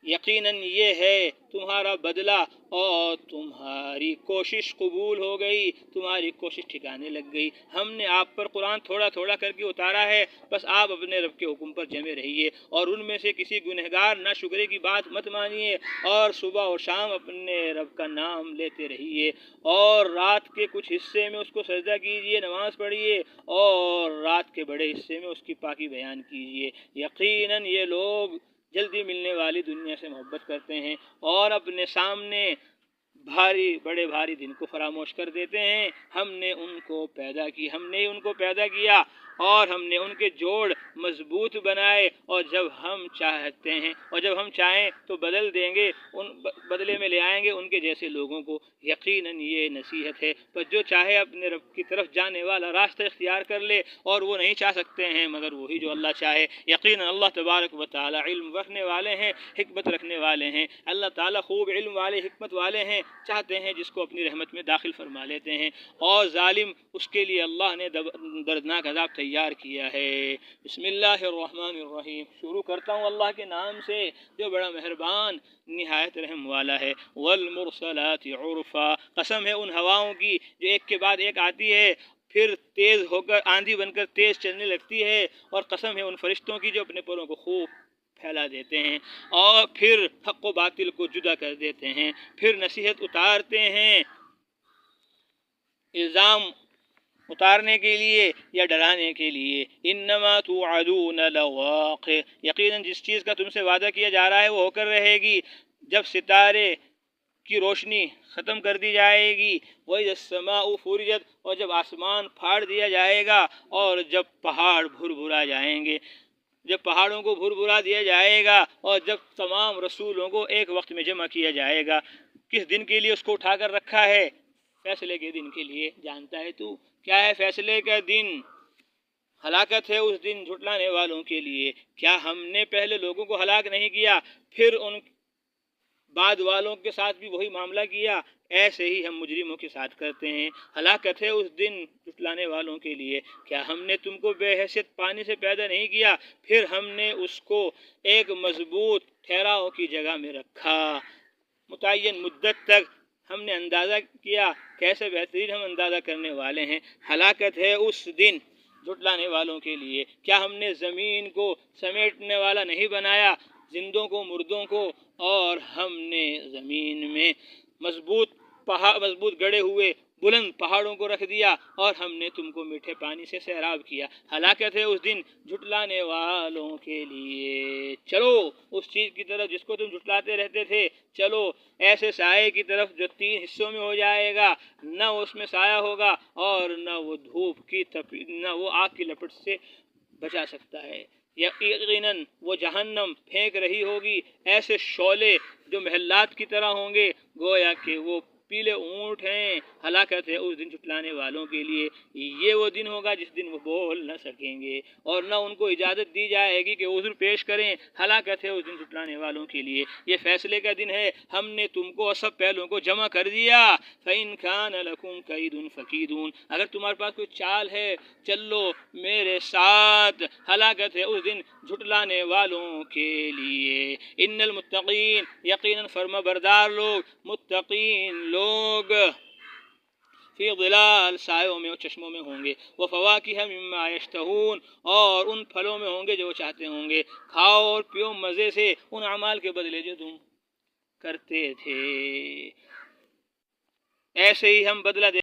Speaker 1: یقیناً یہ ہے تمہارا بدلہ، اور تمہاری کوشش قبول ہو گئی، تمہاری کوشش ٹھکانے لگ گئی۔ ہم نے آپ پر قرآن تھوڑا تھوڑا کر کے اتارا ہے، بس آپ اپنے رب کے حکم پر جمے رہیے، اور ان میں سے کسی گنہگار ناشکرے کی بات مت مانیے، اور صبح اور شام اپنے رب کا نام لیتے رہیے، اور رات کے کچھ حصے میں اس کو سجدہ کیجیے، نماز پڑھیے، اور رات کے بڑے حصے میں اس کی پاکی بیان کیجیے۔ یقیناً یہ لوگ جلدی ملنے والی دنیا سے محبت کرتے ہیں، اور اپنے سامنے بڑے بھاری دن کو فراموش کر دیتے ہیں۔ ہم نے ان کو پیدا کیا، اور ہم نے ان کے جوڑ مضبوط بنائے، اور جب ہم چاہیں تو بدل دیں گے، بدلے میں لے آئیں گے ان کے جیسے لوگوں کو۔ یقیناً یہ نصیحت ہے، پر جو چاہے اپنے رب کی طرف جانے والا راستہ اختیار کر لے، اور وہ نہیں چاہ سکتے ہیں مگر وہی جو اللہ چاہے۔ یقیناً اللہ تبارک و تعالی علم رکھنے والے ہیں، حکمت رکھنے والے ہیں۔ اللہ تعالیٰ خوب علم والے، حکمت والے ہیں، چاہتے ہیں جس کو اپنی رحمت میں داخل فرما لیتے ہیں، اور ظالم اس کے لیے اللہ نے دردناک عذاب تیار کیا ہے۔ بسم اللہ الرحمن الرحیم، شروع کرتا ہوں اللہ کے نام سے جو بڑا مہربان نہایت رحم والا ہے۔ والمرسلات عرفا، قسم ہے ان ہواؤں کی جو ایک کے بعد ایک آتی ہے، پھر تیز ہو کر آندھی بن کر تیز چلنے لگتی ہے، اور قسم ہے ان فرشتوں کی جو اپنے پروں کو خوب پھیلا دیتے ہیں، اور پھر حق و باطل کو جدا کر دیتے ہیں، پھر نصیحت اتارتے ہیں الزام اتارنے کے لیے یا ڈرانے کے لیے۔ انما توعدون لواقع، یقیناً جس چیز کا تم سے وعدہ کیا جا رہا ہے وہ ہو کر رہے گی۔ جب ستارے کی روشنی ختم کر دی جائے گی، وَإِذَا السَّمَاءُ فُرِجَتْ، اور جب آسمان پھاڑ دیا جائے گا، اور جب پہاڑ بھر بھرا جائیں گے، جب پہاڑوں کو بھر بھرا دیا جائے گا، اور جب تمام رسولوں کو ایک وقت میں جمع کیا جائے گا۔ کس دن کے لیے اس کو اٹھا کر رکھا ہے؟ فیصلے کے دن کے لیے۔ جانتا ہے تو کیا ہے فیصلے کا دن؟ ہلاکت ہے اس دن جھٹلانے والوں کے لیے۔ کیا ہم نے پہلے لوگوں کو ہلاک نہیں کیا، پھر ان بعد والوں کے ساتھ بھی وہی معاملہ کیا؟ ایسے ہی ہم مجرموں کے ساتھ کرتے ہیں۔ ہلاکت ہے اس دن جھٹلانے والوں کے لیے۔ کیا ہم نے تم کو بے حیثیت پانی سے پیدا نہیں کیا، پھر ہم نے اس کو ایک مضبوط ٹھہراؤ کی جگہ میں رکھا، متعین مدت تک ہم نے اندازہ کیا۔ کیسے بہترین ہم اندازہ کرنے والے ہیں۔ ہلاکت ہے اس دن جھٹلانے والوں کے لیے۔ کیا ہم نے زمین کو سمیٹنے والا نہیں بنایا، زندوں کو مردوں کو، اور ہم نے زمین میں مضبوط گڑے ہوئے بلند پہاڑوں کو رکھ دیا، اور ہم نے تم کو میٹھے پانی سے سیراب کیا۔ ہلاکت ہے اس دن جھٹلانے والوں کے لیے۔ چلو اس چیز کی طرف جس کو تم جھٹلاتے رہتے تھے، چلو ایسے سائے کی طرف جو 3 حصوں میں ہو جائے گا، نہ اس میں سایہ ہوگا، اور نہ وہ نہ وہ آگ کی لپٹ سے بچا سکتا ہے۔ یقیناً وہ جہنم پھینک رہی ہوگی ایسے شعلے جو محلات کی طرح ہوں گے، گویا کہ وہ پیلے اونٹ ہیں۔ ہلاکت ہے اس دن جھٹلانے والوں کے لیے۔ یہ وہ دن ہوگا جس دن وہ بول نہ سکیں گے، اور نہ ان کو اجازت دی جائے گی کہ عذر پیش کریں۔ ہلاکت ہے اس دن جھٹلانے والوں کے لیے۔ یہ فیصلے کا دن ہے، ہم نے تم کو سب پہلوں کو جمع کر دیا۔ فَإِن كَانَ لَكُمْ كَيْدٌ فَكِيدُونِ، اگر تمہارے پاس کوئی چال ہے چل لو میرے ساتھ۔ ہلاکت ہے اس دن جھٹلانے والوں کے لیے۔ ان المتقین، یقیناً فرما بردار لوگ، متقین لوگ، فی ظلال، سایوں میں اور چشموں میں ہوں گے، وفواکہ مما یشتہون، اور ان پھلوں میں ہوں گے جو وہ چاہتے ہوں گے۔ کھاؤ اور پیو مزے سے ان اعمال کے بدلے جو تم کرتے تھے، ایسے ہی ہم بدلہ دے